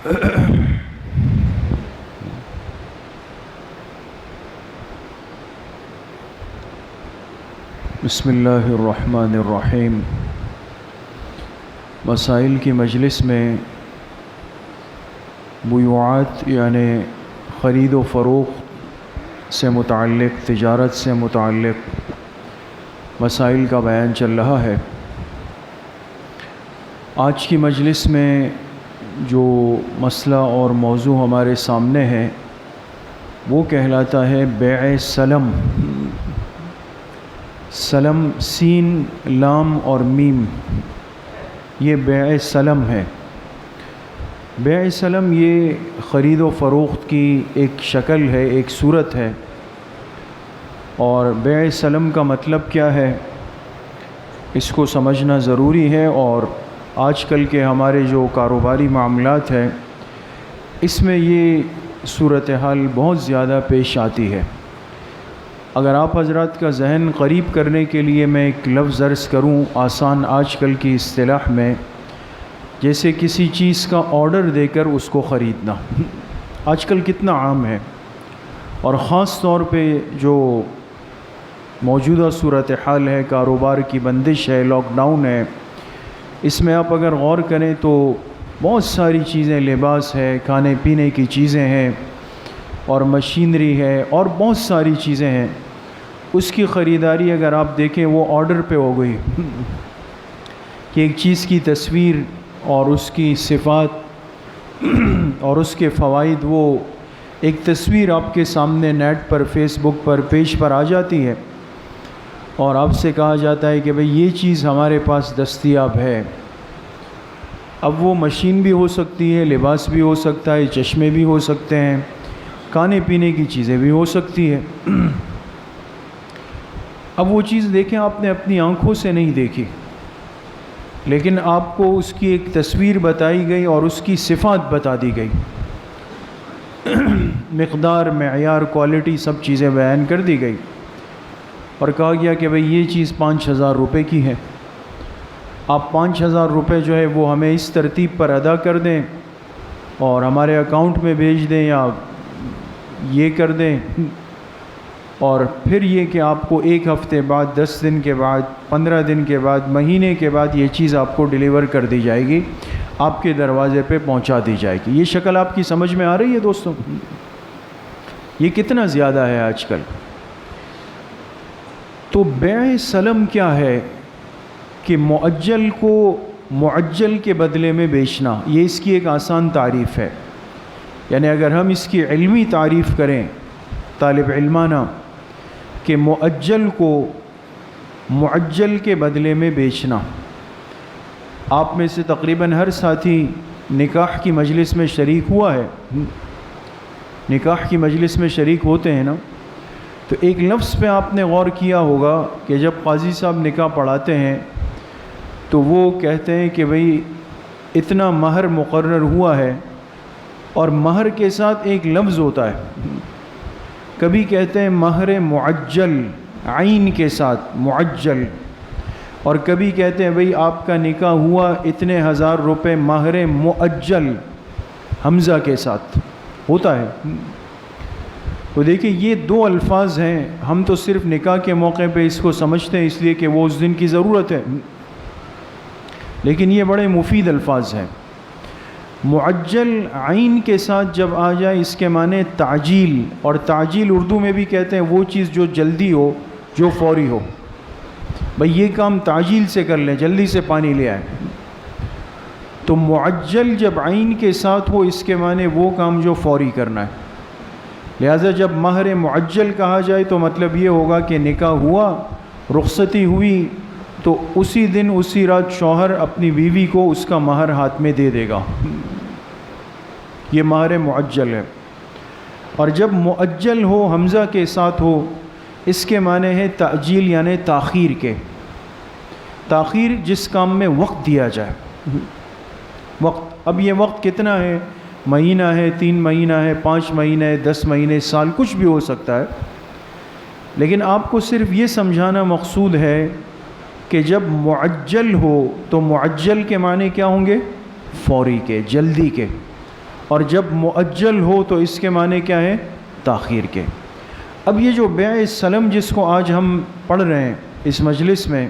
بسم اللہ الرحمن الرحیم۔ مسائل کی مجلس میں بیوعات یعنی خرید و فروخت سے متعلق، تجارت سے متعلق مسائل کا بیان چل رہا ہے۔ آج کی مجلس میں جو مسئلہ اور موضوع ہمارے سامنے ہے وہ کہلاتا ہے بیع سلم۔ سلم سین، لام اور میم، یہ بیع سلم ہے۔ بیع سلم یہ خرید و فروخت کی ایک شکل ہے، ایک صورت ہے۔ اور بیع سلم کا مطلب کیا ہے اس کو سمجھنا ضروری ہے، اور آج کل کے ہمارے جو کاروباری معاملات ہیں اس میں یہ صورتحال بہت زیادہ پیش آتی ہے۔ اگر آپ حضرات کا ذہن قریب کرنے کے لیے میں ایک لفظ عرض کروں آسان آج کل کی اصطلاح میں، جیسے کسی چیز کا آرڈر دے کر اس کو خریدنا، آج کل کتنا عام ہے۔ اور خاص طور پہ جو موجودہ صورتحال ہے، کاروبار کی بندش ہے، لاک ڈاؤن ہے، اس میں آپ اگر غور کریں تو بہت ساری چیزیں، لباس ہے، کھانے پینے کی چیزیں ہیں، اور مشینری ہے، اور بہت ساری چیزیں ہیں، اس کی خریداری اگر آپ دیکھیں وہ آرڈر پہ ہو گئی کہ ایک چیز کی تصویر اور اس کی صفات اور اس کے فوائد، وہ ایک تصویر آپ کے سامنے نیٹ پر، فیس بک پر، پیج پر آ جاتی ہے، اور آپ سے کہا جاتا ہے کہ بھئی یہ چیز ہمارے پاس دستیاب ہے۔ اب وہ مشین بھی ہو سکتی ہے، لباس بھی ہو سکتا ہے، چشمے بھی ہو سکتے ہیں، کھانے پینے کی چیزیں بھی ہو سکتی ہے۔ اب وہ چیز دیکھیں، آپ نے اپنی آنکھوں سے نہیں دیکھی، لیکن آپ کو اس کی ایک تصویر بتائی گئی اور اس کی صفات بتا دی گئی، مقدار، معیار، کوالٹی، سب چیزیں بیان کر دی گئی، اور کہا گیا کہ بھئی یہ چیز 5,000 روپے کی ہے، آپ 5,000 روپے جو ہے وہ ہمیں اس ترتیب پر ادا کر دیں اور ہمارے اکاؤنٹ میں بھیج دیں یا یہ کر دیں، اور پھر یہ کہ آپ کو 1 ہفتے بعد، 10 دن کے بعد، 15 دن کے بعد، مہینے کے بعد یہ چیز آپ کو ڈیلیور کر دی جائے گی، آپ کے دروازے پہ پہنچا دی جائے گی۔ یہ شکل آپ کی سمجھ میں آ رہی ہے دوستوں؟ یہ کتنا زیادہ ہے آج کل۔ تو بیع سلم کیا ہے کہ معجل کو معجل کے بدلے میں بیچنا، یہ اس کی ایک آسان تعریف ہے۔ یعنی اگر ہم اس کی علمی تعریف کریں طالب علمانہ، کہ معجل کو معجل کے بدلے میں بیچنا۔ آپ میں سے تقریباً ہر ساتھی نکاح کی مجلس میں شریک ہوا ہے، نکاح کی مجلس میں شریک ہوتے ہیں نا، تو ایک لفظ پہ آپ نے غور کیا ہوگا کہ جب قاضی صاحب نکاح پڑھاتے ہیں تو وہ کہتے ہیں کہ بھئی اتنا مہر مقرر ہوا ہے، اور مہر کے ساتھ ایک لفظ ہوتا ہے، کبھی کہتے ہیں مہر معجل، عین کے ساتھ معجل، اور کبھی کہتے ہیں بھئی آپ کا نکاح ہوا اتنے 1,000 روپے مہر معجل، حمزہ کے ساتھ ہوتا ہے۔ تو دیکھیں یہ 2 الفاظ ہیں، ہم تو صرف نکاح کے موقع پہ اس کو سمجھتے ہیں اس لیے کہ وہ اس دن کی ضرورت ہے، لیکن یہ بڑے مفید الفاظ ہیں۔ معجل عین کے ساتھ جب آ جائے اس کے معنی تعجیل، اور تعجیل اردو میں بھی کہتے ہیں وہ چیز جو جلدی ہو، جو فوری ہو، بھئی یہ کام تعجیل سے کر لیں، جلدی سے پانی لے آئیں۔ تو معجل جب عین کے ساتھ ہو اس کے معنی وہ کام جو فوری کرنا ہے۔ لہٰذا جب مہر معجل کہا جائے تو مطلب یہ ہوگا کہ نکاح ہوا، رخصتی ہوئی، تو اسی دن اسی رات شوہر اپنی بیوی کو اس کا مہر ہاتھ میں دے دے گا، یہ مہر معجل ہے۔ اور جب معجل ہو، حمزہ کے ساتھ ہو، اس کے معنی ہے تأجیل، یعنی تاخیر کے، تاخیر جس کام میں وقت دیا جائے، وقت۔ اب یہ وقت کتنا ہے؟ مہینہ ہے، 3 مہینہ ہے، 5 مہینے، 10 مہینے، سال، کچھ بھی ہو سکتا ہے، لیکن آپ کو صرف یہ سمجھانا مقصود ہے کہ جب معجل ہو تو معجل کے معنی کیا ہوں گے؟ فوری کے، جلدی کے۔ اور جب مؤجل ہو تو اس کے معنی کیا ہے؟ تاخیر کے۔ اب یہ جو بیع سلم جس کو آج ہم پڑھ رہے ہیں اس مجلس میں،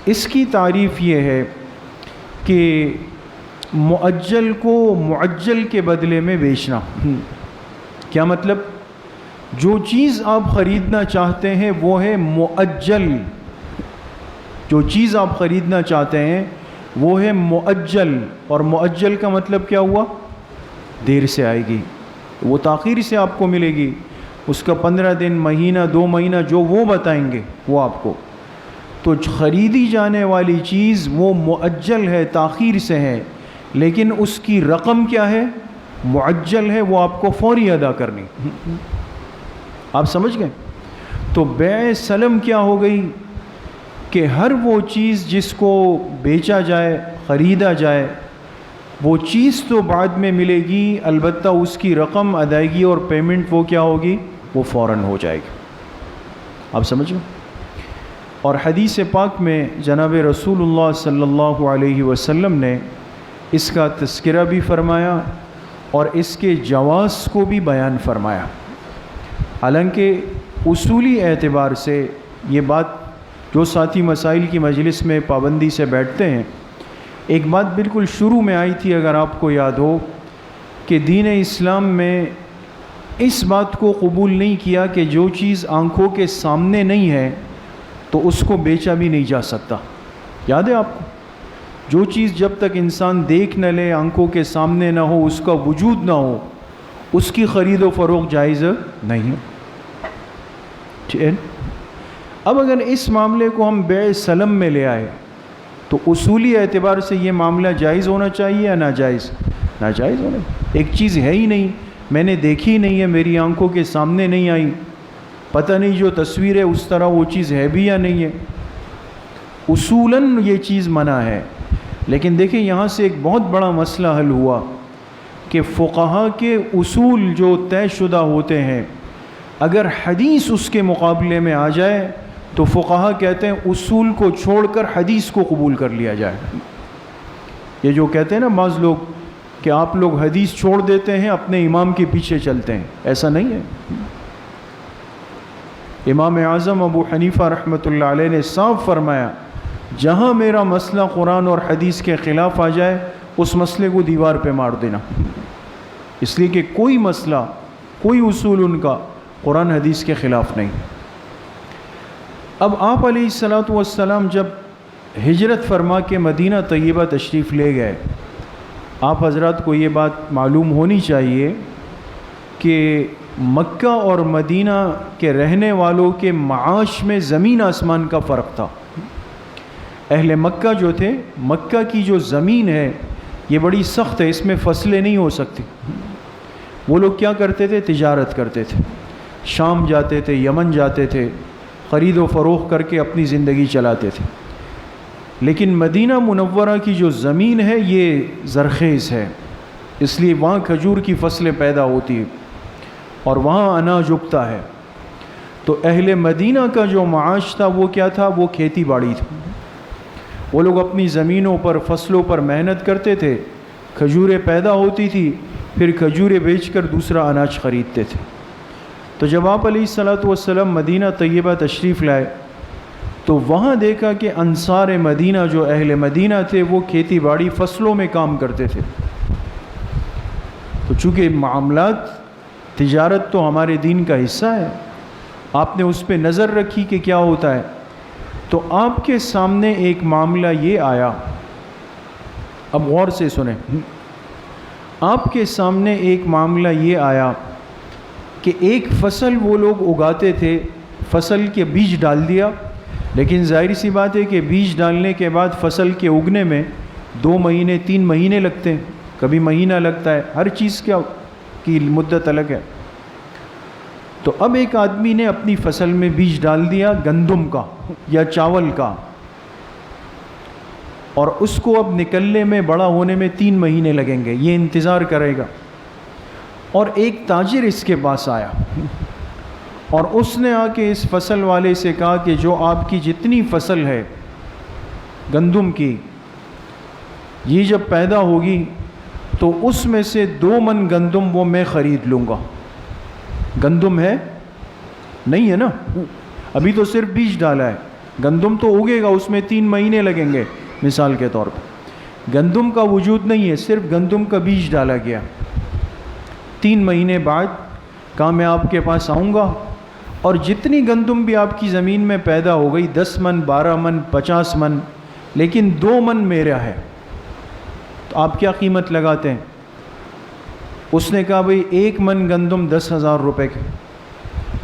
اس کی تعریف یہ ہے کہ مؤجل کو معجل کے بدلے میں بیچنا۔ کیا مطلب؟ جو چیز آپ خریدنا چاہتے ہیں وہ ہے مؤجل، جو چیز آپ خریدنا چاہتے ہیں وہ ہے مؤجل، اور مؤجل کا مطلب کیا ہوا؟ دیر سے آئے گی، وہ تاخیر سے آپ کو ملے گی، اس کا 15 دن، مہینہ، 2 مہینہ جو وہ بتائیں گے وہ آپ کو۔ تو خریدی جانے والی چیز وہ مؤجل ہے، تاخیر سے ہے، لیکن اس کی رقم کیا ہے؟ معجل ہے، وہ آپ کو فوری ادا کرنی۔ آپ سمجھ گئے؟ تو بیع سلم کیا ہو گئی کہ ہر وہ چیز جس کو بیچا جائے، خریدا جائے، وہ چیز تو بعد میں ملے گی، البتہ اس کی رقم، ادائیگی اور پیمنٹ وہ کیا ہوگی؟ وہ فوراً ہو جائے گی۔ آپ سمجھ گئے؟ اور حدیث پاک میں جناب رسول اللہ صلی اللہ علیہ وسلم نے اس کا تذکرہ بھی فرمایا اور اس کے جواز کو بھی بیان فرمایا۔ حالانکہ اصولی اعتبار سے یہ بات، جو ساتھی مسائل کی مجلس میں پابندی سے بیٹھتے ہیں، ایک بات بالکل شروع میں آئی تھی اگر آپ کو یاد ہو، کہ دین اسلام میں اس بات کو قبول نہیں کیا کہ جو چیز آنکھوں کے سامنے نہیں ہے تو اس کو بیچا بھی نہیں جا سکتا۔ یاد ہے آپ کو؟ جو چیز جب تک انسان دیکھ نہ لے، آنکھوں کے سامنے نہ ہو، اس کا وجود نہ ہو، اس کی خرید و فروخت جائز نہیں ہے۔ ٹھیک ہے؟ اب اگر اس معاملے کو ہم بیع سلم میں لے آئے تو اصولی اعتبار سے یہ معاملہ جائز ہونا چاہیے یا ناجائز؟ ناجائز ہونا۔ ایک چیز ہے ہی نہیں، میں نے دیکھی نہیں ہے، میری آنکھوں کے سامنے نہیں آئی، پتہ نہیں جو تصویر ہے اس طرح وہ چیز ہے بھی یا نہیں ہے۔ اصولاً یہ چیز منع ہے۔ لیکن دیکھیں یہاں سے ایک بہت بڑا مسئلہ حل ہوا کہ فقہا کے اصول جو طے شدہ ہوتے ہیں، اگر حدیث اس کے مقابلے میں آ جائے تو فقہا کہتے ہیں اصول کو چھوڑ کر حدیث کو قبول کر لیا جائے۔ یہ جو کہتے ہیں نا بعض لوگ کہ آپ لوگ حدیث چھوڑ دیتے ہیں، اپنے امام کے پیچھے چلتے ہیں، ایسا نہیں ہے۔ امام اعظم ابو حنیفہ رحمۃ اللہ علیہ نے صاف فرمایا، جہاں میرا مسئلہ قرآن اور حدیث کے خلاف آ جائے اس مسئلے کو دیوار پہ مار دینا، اس لیے کہ کوئی مسئلہ، کوئی اصول ان کا قرآن حدیث کے خلاف نہیں۔ اب آپ علیہ الصلاۃ والسلام جب ہجرت فرما کے مدینہ طیبہ تشریف لے گئے، آپ حضرات کو یہ بات معلوم ہونی چاہیے کہ مکہ اور مدینہ کے رہنے والوں کے معاش میں زمین آسمان کا فرق تھا۔ اہل مکہ جو تھے، مکہ کی جو زمین ہے یہ بڑی سخت ہے، اس میں فصلیں نہیں ہو سکتی۔ وہ لوگ کیا کرتے تھے؟ تجارت کرتے تھے، شام جاتے تھے، یمن جاتے تھے، خرید و فروخت کر کے اپنی زندگی چلاتے تھے۔ لیکن مدینہ منورہ کی جو زمین ہے یہ زرخیز ہے، اس لیے وہاں کھجور کی فصلیں پیدا ہوتی ہیں اور وہاں اناج اگتا ہے۔ تو اہل مدینہ کا جو معاش تھا وہ کیا تھا؟ وہ کھیتی باڑی تھا۔ وہ لوگ اپنی زمینوں پر، فصلوں پر محنت کرتے تھے، کھجوریں پیدا ہوتی تھی، پھر کھجوریں بیچ کر دوسرا اناج خریدتے تھے۔ تو جب آپ علیہ الصلاۃ والسلام مدینہ طیبہ تشریف لائے تو وہاں دیکھا کہ انصار مدینہ جو اہل مدینہ تھے وہ کھیتی باڑی، فصلوں میں کام کرتے تھے۔ تو چونکہ معاملات، تجارت تو ہمارے دین کا حصہ ہے، آپ نے اس پہ نظر رکھی کہ کیا ہوتا ہے۔ تو آپ کے سامنے ایک معاملہ یہ آیا، اب غور سے سنیں، آپ کے سامنے ایک معاملہ یہ آیا کہ ایک فصل وہ لوگ اگاتے تھے، فصل کے بیج ڈال دیا، لیکن ظاہر سی بات ہے کہ بیج ڈالنے کے بعد فصل کے اگنے میں 2 مہینے 3 مہینے لگتے ہیں، کبھی مہینہ لگتا ہے، ہر چیز کی مدت الگ ہے۔ تو اب ایک آدمی نے اپنی فصل میں بیج ڈال دیا گندم کا یا چاول کا، اور اس کو اب نکلنے میں، بڑا ہونے میں 3 مہینے لگیں گے، یہ انتظار کرے گا۔ اور ایک تاجر اس کے پاس آیا اور اس نے آ کے اس فصل والے سے کہا کہ جو آپ کی جتنی فصل ہے گندم کی، یہ جب پیدا ہوگی تو اس میں سے 2 من گندم وہ میں خرید لوں گا. گندم ہے نہیں ہے نا, ابھی تو صرف بیج ڈالا ہے. گندم تو اگے گا, اس میں 3 مہینے لگیں گے مثال کے طور پہ. گندم کا وجود نہیں ہے, صرف گندم کا بیج ڈالا گیا. 3 مہینے بعد کہا میں آپ کے پاس آؤں گا, اور جتنی گندم بھی آپ کی زمین میں پیدا ہو گئی, 10 من 12 من 50 من, لیکن 2 من میرا ہے, تو آپ کیا قیمت لگاتے ہیں؟ اس نے کہا بھئی 1 من گندم 10,000 روپے کے,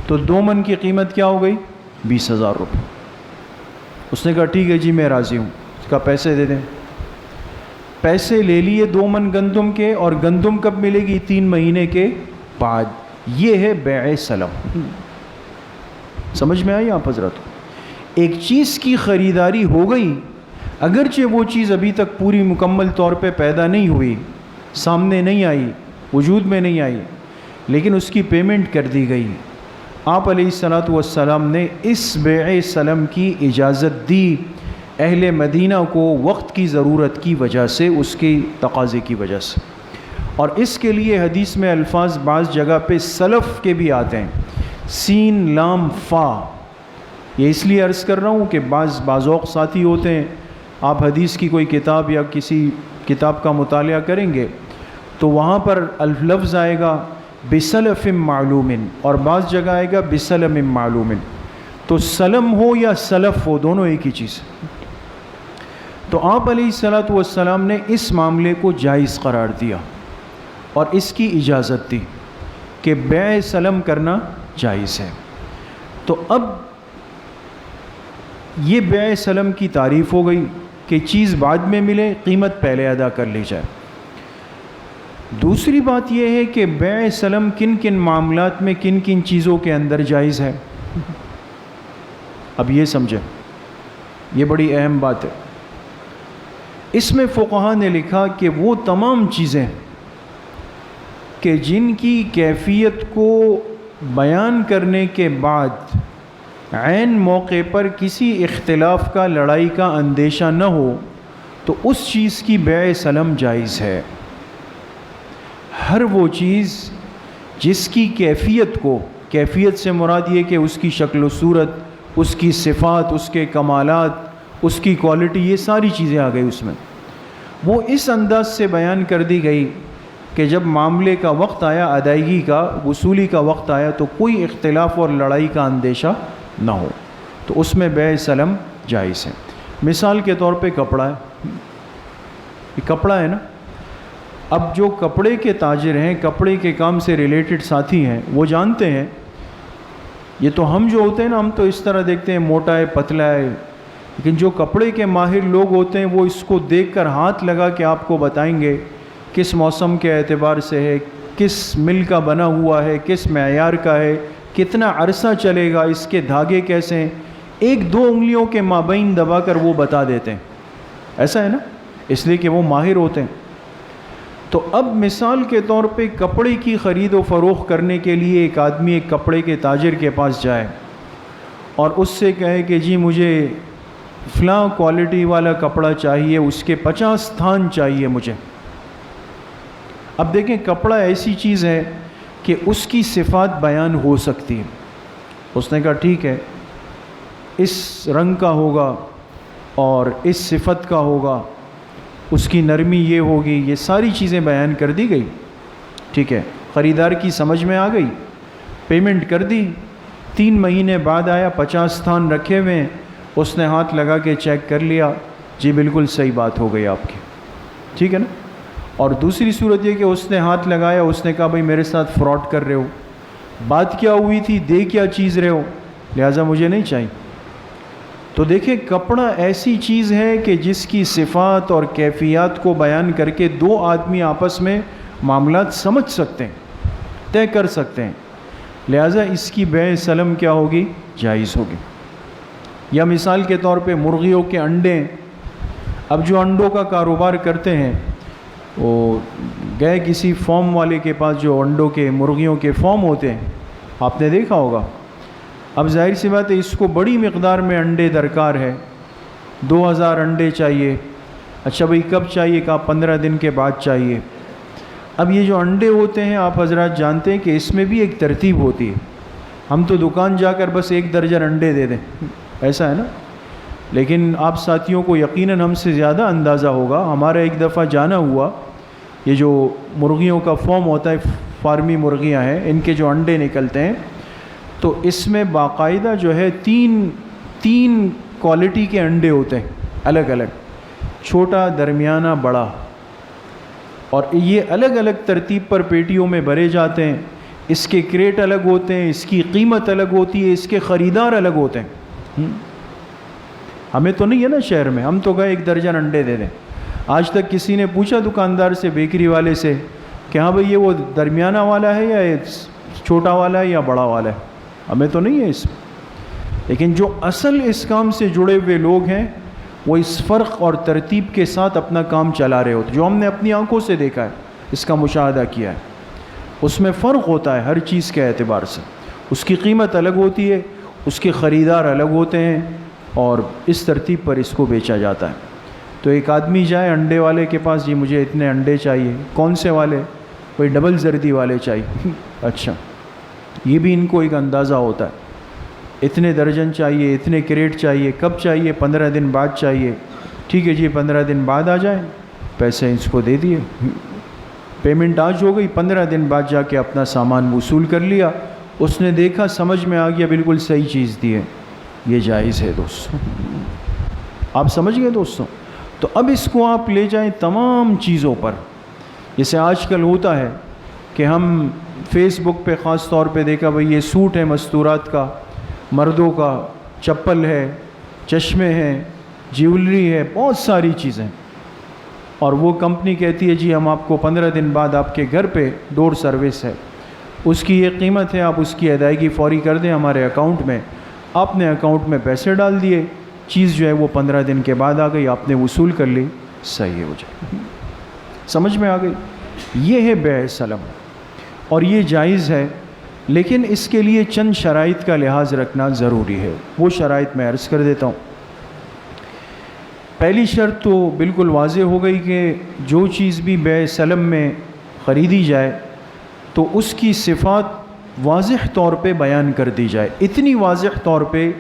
تو 2 من کی قیمت کیا ہو گئی؟ 20,000 روپے. اس نے کہا ٹھیک ہے جی میں راضی ہوں. اس کا پیسے دے دیں. پیسے لے لیے 2 من گندم کے, اور گندم کب ملے گی؟ 3 مہینے کے بعد. یہ ہے بیع سلم. سمجھ میں آئی آپ حضرات؟ ایک چیز کی خریداری ہو گئی, اگرچہ وہ چیز ابھی تک پوری مکمل طور پہ پیدا نہیں ہوئی, سامنے نہیں آئی, وجود میں نہیں آئی, لیکن اس کی پیمنٹ کر دی گئی. آپ علیہ الصلاۃ والسلام نے اس بیع سلم کی اجازت دی اہل مدینہ کو وقت کی ضرورت کی وجہ سے, اس کے تقاضے کی وجہ سے. اور اس کے لیے حدیث میں الفاظ بعض جگہ پہ سلف کے بھی آتے ہیں, سین لام فا. یہ اس لیے عرض کر رہا ہوں کہ بعض اوق ساتھی ہوتے ہیں, آپ حدیث کی کوئی کتاب یا کسی کتاب کا مطالعہ کریں گے تو وہاں پر لفظ آئے گا بسلف معلوم, اور بعض جگہ آئے گا بسلم معلوم. تو سلم ہو یا سلف ہو, دونوں ایک ہی چیز. تو آپ علیہ الصلاۃ والسلام نے اس معاملے کو جائز قرار دیا اور اس کی اجازت دی کہ بیع سلم کرنا جائز ہے. تو اب یہ بیع سلم کی تعریف ہو گئی کہ چیز بعد میں ملے, قیمت پہلے ادا کر لی جائے. دوسری بات یہ ہے کہ بیع سلم کن کن معاملات میں کن کن چیزوں کے اندر جائز ہے. اب یہ سمجھیں, یہ بڑی اہم بات ہے. اس میں فقہا نے لکھا کہ وہ تمام چیزیں کہ جن کی کیفیت کو بیان کرنے کے بعد عین موقع پر کسی اختلاف کا, لڑائی کا اندیشہ نہ ہو, تو اس چیز کی بیع سلم جائز ہے. ہر وہ چیز جس کی کیفیت کو, کیفیت سے مراد یہ کہ اس کی شکل و صورت, اس کی صفات, اس کے کمالات, اس کی کوالٹی, یہ ساری چیزیں آ گئی اس میں, وہ اس انداز سے بیان کر دی گئی کہ جب معاملے کا وقت آیا, ادائیگی کا, وصولی کا وقت آیا, تو کوئی اختلاف اور لڑائی کا اندیشہ نہ ہو, تو اس میں بیع سلم جائز ہے. مثال کے طور پہ کپڑا ہے, یہ کپڑا ہے نا. اب جو کپڑے کے تاجر ہیں, کپڑے کے کام سے ریلیٹڈ ساتھی ہیں, وہ جانتے ہیں. یہ تو ہم جو ہوتے ہیں نا, ہم تو اس طرح دیکھتے ہیں موٹا ہے, پتلا ہے, لیکن جو کپڑے کے ماہر لوگ ہوتے ہیں وہ اس کو دیکھ کر ہاتھ لگا کے آپ کو بتائیں گے کس موسم کے اعتبار سے ہے, کس مل کا بنا ہوا ہے, کس معیار کا ہے, کتنا عرصہ چلے گا, اس کے دھاگے کیسے ہیں, 1-2 انگلیوں کے مابین دبا کر وہ بتا دیتے ہیں. ایسا ہے نا, اس لیے کہ وہ ماہر ہوتے ہیں. تو اب مثال کے طور پہ کپڑے کی خرید و فروخت کرنے کے لیے ایک آدمی ایک کپڑے کے تاجر کے پاس جائے اور اس سے کہے کہ جی مجھے فلاں کوالٹی والا کپڑا چاہیے, اس کے 50 تھان چاہیے مجھے. اب دیکھیں, کپڑا ایسی چیز ہے کہ اس کی صفات بیان ہو سکتی ہے. اس نے کہا ٹھیک ہے, اس رنگ کا ہوگا اور اس صفت کا ہوگا, اس کی نرمی یہ ہوگی, یہ ساری چیزیں بیان کر دی گئی. ٹھیک ہے, خریدار کی سمجھ میں آ گئی, پیمنٹ کر دی. 3 مہینے بعد آیا, 50 تھان رکھے ہوئے ہیں, اس نے ہاتھ لگا کے چیک کر لیا, جی بالکل صحیح بات ہو گئی آپ کی. ٹھیک ہے نا. اور دوسری صورت یہ کہ اس نے ہاتھ لگایا, اس نے کہا بھائی میرے ساتھ فراڈ کر رہے ہو, بات کیا ہوئی تھی, دے کیا چیز رہے ہو, لہٰذا مجھے نہیں چاہیے. تو دیکھیں, کپڑا ایسی چیز ہے کہ جس کی صفات اور کیفیات کو بیان کر کے 2 آدمی آپس میں معاملات سمجھ سکتے ہیں, طے کر سکتے ہیں, لہٰذا اس کی بیع سلم کیا ہوگی؟ جائز ہوگی. یا مثال کے طور پہ مرغیوں کے انڈے, اب جو انڈوں کا کاروبار کرتے ہیں وہ گئے کسی فارم والے کے پاس, جو انڈوں کے, مرغیوں کے فارم ہوتے ہیں, آپ نے دیکھا ہوگا. اب ظاہر سی بات ہے, اس کو بڑی مقدار میں انڈے درکار ہے, 2000 انڈے چاہیے. اچھا بھئی کب چاہیے؟ کہا 15 دن کے بعد چاہیے. اب یہ جو انڈے ہوتے ہیں آپ حضرات جانتے ہیں کہ اس میں بھی ایک ترتیب ہوتی ہے. ہم تو دکان جا کر بس 1 درجن انڈے دے دیں، ایسا ہے نا، لیکن آپ ساتھیوں کو یقیناً ہم سے زیادہ اندازہ ہوگا. ہمارا ایک دفعہ جانا ہوا، یہ جو مرغیوں کا فارم ہوتا ہے، فارمی مرغیاں ہیں، ان کے جو انڈے نکلتے ہیں، تو اس میں باقاعدہ جو ہے تین کوالٹی کے انڈے ہوتے ہیں، الگ الگ، چھوٹا، درمیانہ، بڑا، اور یہ الگ الگ ترتیب پر پیٹیوں میں بھرے جاتے ہیں. اس کے کریٹ الگ ہوتے ہیں، اس کی قیمت الگ ہوتی ہے، اس کے خریدار الگ ہوتے ہیں. ہمیں تو نہیں ہے نا شہر میں، ہم تو گئے 1 درجن انڈے دے دیں. آج تک کسی نے پوچھا دکاندار سے، بیکری والے سے، کہ ہاں بھئی یہ وہ درمیانہ والا ہے یا چھوٹا والا ہے یا بڑا والا ہے؟ ہمیں تو نہیں ہے اس میں. لیکن جو اصل اس کام سے جڑے ہوئے لوگ ہیں وہ اس فرق اور ترتیب کے ساتھ اپنا کام چلا رہے ہوتے، جو ہم نے اپنی آنکھوں سے دیکھا ہے، اس کا مشاہدہ کیا ہے. اس میں فرق ہوتا ہے ہر چیز کے اعتبار سے. اس کی قیمت الگ ہوتی ہے، اس کے خریدار الگ ہوتے ہیں، اور اس ترتیب پر اس کو بیچا جاتا ہے. تو ایک آدمی جائے انڈے والے کے پاس، جی مجھے اتنے انڈے چاہیے. کون سے والے؟ کوئی ڈبل زردی والے چاہیے. اچھا، یہ بھی ان کو ایک اندازہ ہوتا ہے، اتنے درجن چاہیے، اتنے کریٹ چاہیے، کب چاہیے؟ 15 دن بعد چاہیے. ٹھیک ہے جی، 15 دن بعد آ جائیں. پیسے اس کو دے دیے، پیمنٹ آج ہو گئی. 15 دن بعد جا کے اپنا سامان وصول کر لیا. اس نے دیکھا، سمجھ میں آ گیا، بالکل صحیح چیز دی ہے، یہ جائز ہے دوستوں. آپ سمجھ گئے دوستوں؟ تو اب اس کو آپ لے جائیں تمام چیزوں پر. جیسے آج کل ہوتا ہے کہ ہم فیس بک پہ خاص طور پہ دیکھا، بھئی یہ سوٹ ہے مستورات کا، مردوں کا، چپل ہے، چشمے ہیں، جیولری ہے، بہت ساری چیزیں، اور وہ کمپنی کہتی ہے جی ہم آپ کو 15 دن بعد آپ کے گھر پہ ڈور سروس ہے، اس کی یہ قیمت ہے، آپ اس کی ادائیگی فوری کر دیں ہمارے اکاؤنٹ میں. آپ نے اکاؤنٹ میں پیسے ڈال دیے، چیز جو ہے وہ 15 دن کے بعد آ گئی، آپ نے وصول کر لی، صحیح ہو جائے. سمجھ میں آ گئی؟ یہ ہے بیع سلم، اور یہ جائز ہے، لیکن اس کے لیے چند شرائط کا لحاظ رکھنا ضروری ہے. وہ شرائط میں عرض کر دیتا ہوں. پہلی شرط تو بالکل واضح ہو گئی کہ جو چیز بھی بیع سلم میں خریدی جائے تو اس کی صفات واضح طور پہ بیان کر دی جائے، اتنی واضح طور پہ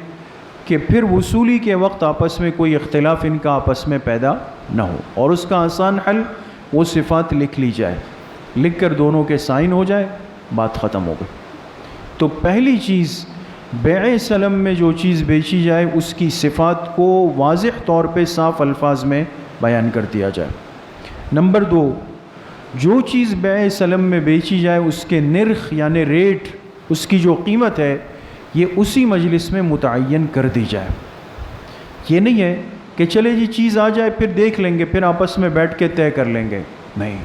کہ پھر وصولی کے وقت آپس میں کوئی اختلاف ان کا آپس میں پیدا نہ ہو. اور اس کا آسان حل، وہ صفات لکھ لی جائے، لکھ کر دونوں کے سائن ہو جائے، بات ختم ہو گئی. تو پہلی چیز، بیع سلم میں جو چیز بیچی جائے اس کی صفات کو واضح طور پہ صاف الفاظ میں بیان کر دیا جائے. نمبر 2، جو چیز بیع سلم میں بیچی جائے اس کے نرخ یعنی ریٹ، اس کی جو قیمت ہے، یہ اسی مجلس میں متعین کر دی جائے. یہ نہیں ہے کہ چلے جی چیز آ جائے پھر دیکھ لیں گے، پھر آپس میں بیٹھ کے طے کر لیں گے. نہیں،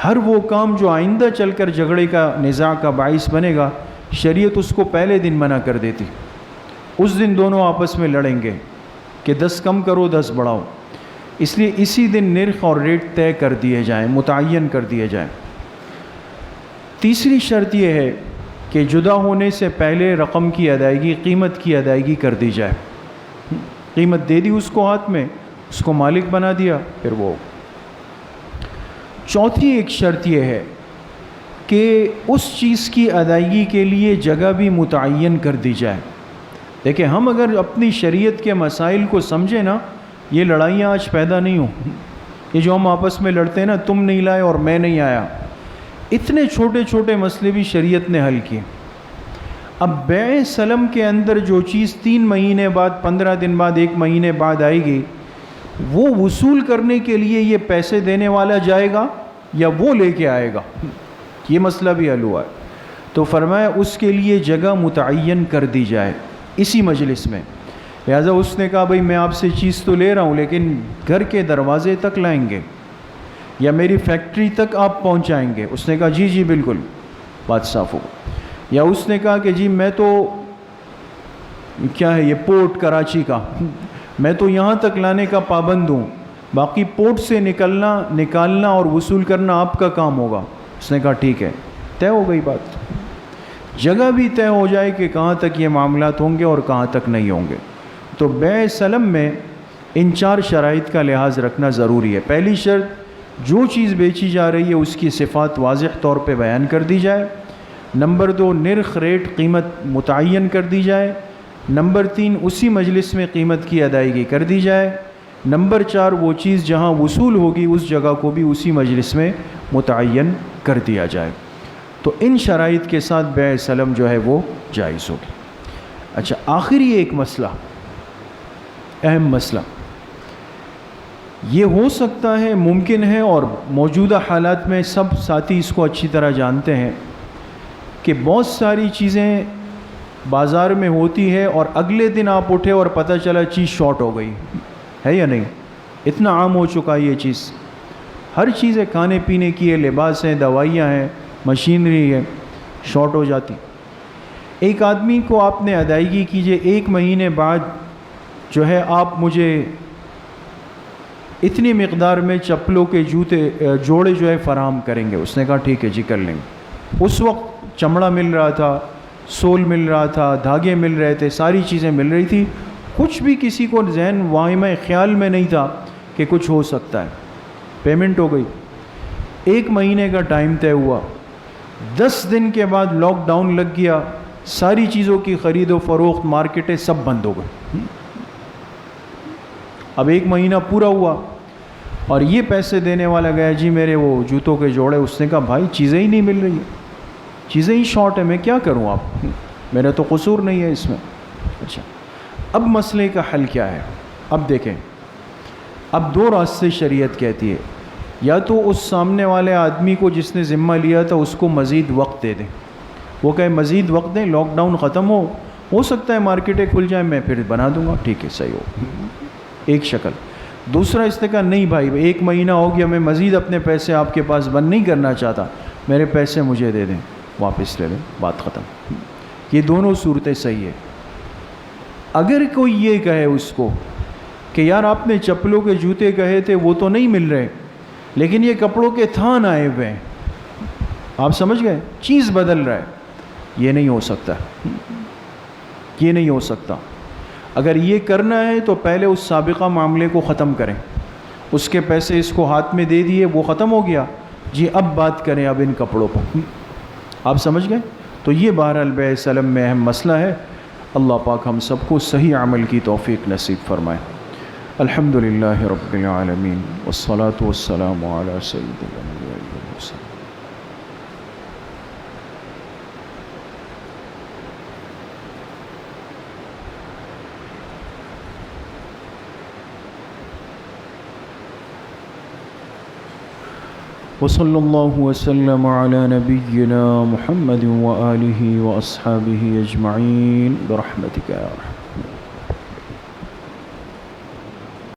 ہر وہ کام جو آئندہ چل کر جھگڑے کا، نزاع کا باعث بنے گا، شریعت اس کو پہلے دن منع کر دیتی. اس دن دونوں آپس میں لڑیں گے کہ 10 کم کرو 10 بڑھاؤ. اس لیے اسی دن نرخ اور ریٹ طے کر دیے جائیں، متعین کر دیے جائیں. تیسری شرط یہ ہے کہ جدا ہونے سے پہلے رقم کی ادائیگی، قیمت کی ادائیگی کر دی جائے. قیمت دے دی اس کو ہاتھ میں، اس کو مالک بنا دیا، پھر وہ. چوتھی ایک شرط یہ ہے کہ اس چیز کی ادائیگی کے لیے جگہ بھی متعین کر دی جائے. دیکھیں، ہم اگر اپنی شریعت کے مسائل کو سمجھیں نا، یہ لڑائیاں آج پیدا نہیں ہوں. یہ جو ہم آپس میں لڑتے ہیں نا، تم نہیں لائے اور میں نہیں آیا، اتنے چھوٹے چھوٹے مسئلے بھی شریعت نے حل کیے. اب بیع سلم کے اندر جو چیز 3 مہینے بعد، 15 دن بعد، 1 مہینے بعد آئے گی، وہ وصول کرنے کے لیے یہ پیسے دینے والا جائے گا یا وہ لے کے آئے گا، یہ مسئلہ بھی حل ہوا ہے. تو فرمایا اس کے لیے جگہ متعین کر دی جائے اسی مجلس میں. لہٰذا اس نے کہا بھئی میں آپ سے چیز تو لے رہا ہوں لیکن گھر کے دروازے تک لائیں گے یا میری فیکٹری تک آپ پہنچائیں گے؟ اس نے کہا جی جی بالکل، بات صاف ہو. یا اس نے کہا کہ جی میں تو کیا ہے یہ پورٹ کراچی کا، میں تو یہاں تک لانے کا پابند ہوں، باقی پورٹ سے نکالنا اور وصول کرنا آپ کا کام ہوگا. اس نے کہا ٹھیک ہے. طے ہو گئی بات. جگہ بھی طے ہو جائے کہ کہاں تک یہ معاملات ہوں گے اور کہاں تک نہیں ہوں گے. تو بیع سلم میں ان 4 شرائط کا لحاظ رکھنا ضروری ہے. پہلی شرط جو چیز بیچی جا رہی ہے اس کی صفات واضح طور پہ بیان کر دی جائے۔ نمبر 2 نرخ ریٹ قیمت متعین کر دی جائے۔ نمبر 3 اسی مجلس میں قیمت کی ادائیگی کر دی جائے۔ نمبر 4 وہ چیز جہاں وصول ہوگی اس جگہ کو بھی اسی مجلس میں متعین کر دیا جائے۔ تو ان شرائط کے ساتھ بیع سلم جو ہے وہ جائز ہوگی۔ اچھا، آخری ایک مسئلہ، اہم مسئلہ، یہ ہو سکتا ہے، ممکن ہے، اور موجودہ حالات میں سب ساتھی اس کو اچھی طرح جانتے ہیں کہ بہت ساری چیزیں بازار میں ہوتی ہے اور اگلے دن آپ اٹھے اور پتہ چلا چیز شارٹ ہو گئی ہے یا نہیں؟ اتنا عام ہو چکا ہے یہ چیز، ہر چیز ہے، کھانے پینے کی ہے، لباس ہیں، دوائیاں ہیں، مشینری ہے، شارٹ ہو جاتی۔ ایک آدمی کو آپ نے ادائیگی کیجئے، 1 مہینے بعد جو ہے آپ مجھے اتنی مقدار میں چپلوں کے جوڑے جو ہے فراہم کریں گے۔ اس نے کہا ٹھیک ہے جی کر لیں گے۔ اس وقت چمڑا مل رہا تھا، سول مل رہا تھا، دھاگے مل رہے تھے، ساری چیزیں مل رہی تھی، کچھ بھی کسی کو ذہن واہمہ خیال میں نہیں تھا کہ کچھ ہو سکتا ہے۔ پیمنٹ ہو گئی، 1 مہینے کا ٹائم طے ہوا، 10 دن کے بعد لاک ڈاؤن لگ گیا، ساری چیزوں کی خرید و فروخت، مارکیٹیں سب بند ہو گئے۔ اب 1 مہینہ پورا ہوا اور یہ پیسے دینے والا گیا جی میرے وہ جوتوں کے جوڑے، اس نے کہا بھائی چیزیں ہی نہیں مل رہی ہیں، چیزیں ہی شارٹ ہیں، میں کیا کروں؟ آپ، میرا تو قصور نہیں ہے اس میں۔ اچھا، اب مسئلے کا حل کیا ہے؟ اب دیکھیں، اب 2 راستے شریعت کہتی ہے، یا تو اس سامنے والے آدمی کو جس نے ذمہ لیا تھا اس کو مزید وقت دے دیں، وہ کہے مزید وقت دیں، لاک ڈاؤن ختم ہو سکتا ہے مارکیٹیں کھل جائیں، میں پھر بنا دوں گا، ٹھیک ہے صحیح ہو، ایک شکل۔ دوسرا اس نے کہا نہیں بھائی 1 مہینہ ہو گیا، میں مزید اپنے پیسے آپ کے پاس بند نہیں کرنا چاہتا، میرے پیسے مجھے دے دیں، واپس لے لیں، بات ختم۔ یہ دونوں صورتیں صحیح ہے۔ اگر کوئی یہ کہے اس کو کہ یار آپ نے چپلوں کے جوتے کہے تھے وہ تو نہیں مل رہے، لیکن یہ کپڑوں کے تھان آئے ہوئے ہیں، آپ سمجھ گئے، چیز بدل رہا ہے، یہ نہیں ہو سکتا، یہ نہیں ہو سکتا۔ اگر یہ کرنا ہے تو پہلے اس سابقہ معاملے کو ختم کریں، اس کے پیسے اس کو ہاتھ میں دے دیے، وہ ختم ہو گیا، جی اب بات کریں اب ان کپڑوں پر، آپ سمجھ گئے؟ تو یہ بہرحال بیع سلم میں اہم مسئلہ ہے۔ اللہ پاک ہم سب کو صحیح عمل کی توفیق نصیب فرمائے۔ الحمدللہ رب العالمین والصلاة والسلام علی سید الانبیاء والمرسلین۔ وصلی اللہ وسلم علی نبینا محمد وآلہ واصحابہ اجمعین برحمتک یا ارحم۔